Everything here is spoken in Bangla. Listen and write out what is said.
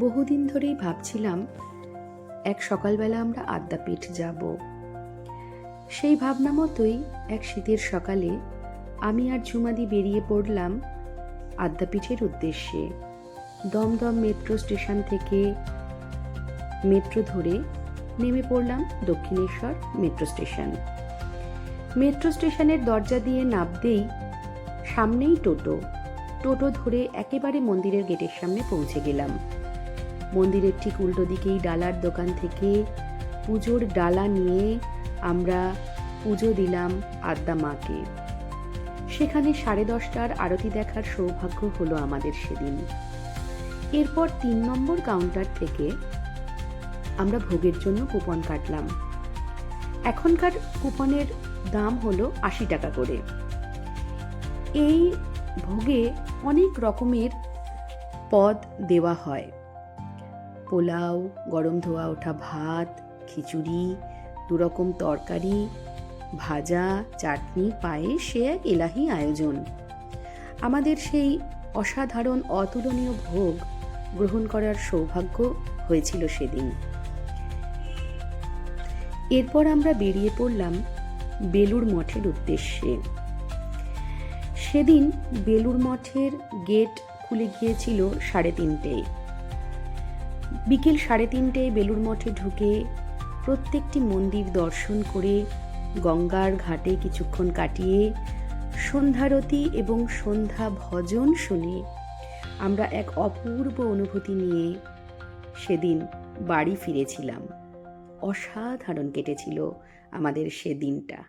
বহুদিন ধরেই ভাবছিলাম এক সকালবেলা আমরা আদ্যাপীঠ যাব। সেই ভাবনা মতোই এক শীতের সকালে আমি আর ঝুমাদি বেরিয়ে পড়লাম আদ্যাপীঠের উদ্দেশ্যে। দমদম মেট্রো স্টেশন থেকে মেট্রো ধরে নেমে পড়লাম দক্ষিণেশ্বর মেট্রো স্টেশন। মেট্রো স্টেশনের দরজা দিয়ে নামতেই সামনেই টোটো ধরে একেবারে মন্দিরের গেটের সামনে পৌঁছে গেলাম। মন্দিরের ঠিক উল্টো দিকেই ডালার দোকান থেকে পুজোর ডালা নিয়ে আমরা পুজো দিলাম আদ্যা মাকে। সেখানে 10:30টার আরতি দেখার সৌভাগ্য হলো আমাদের সেদিন। এরপর 3 নম্বর কাউন্টার থেকে আমরা ভোগের জন্য কুপন কাটলাম। এখনকার কুপনের দাম হলো 80 টাকা করে। এই ভোগে অনেক রকমের পদ দেওয়া হয়, পোলাও, গরম ধোয়া ওঠা ভাত, খিচুড়ি, 2 রকম তরকারি, ভাজা, চাটনি, পায়েস, সে এক এলাহি আয়োজন। আমাদের সেই অসাধারণ অতুলনীয় ভোগ গ্রহণ করার সৌভাগ্য হয়েছিল সেদিন। এরপর আমরা বেরিয়ে পড়লাম বেলুড় মঠের উদ্দেশ্যে। সেদিন বেলুড় মঠের গেট খুলে গিয়েছিল 3:30টায়। বিকেল 3:30টায় বেলুড় মঠে ঢুকে প্রত্যেকটি মন্দির দর্শন করে গঙ্গার ঘাটে কিছুক্ষণ কাটিয়ে সন্ধ্যারতি এবং সন্ধ্যা ভজন শুনে আমরা এক অপূর্ব অনুভূতি নিয়ে সেদিন বাড়ি ফিরেছিলাম। অসাধারণ কেটেছিল আমাদের সেদিনটা।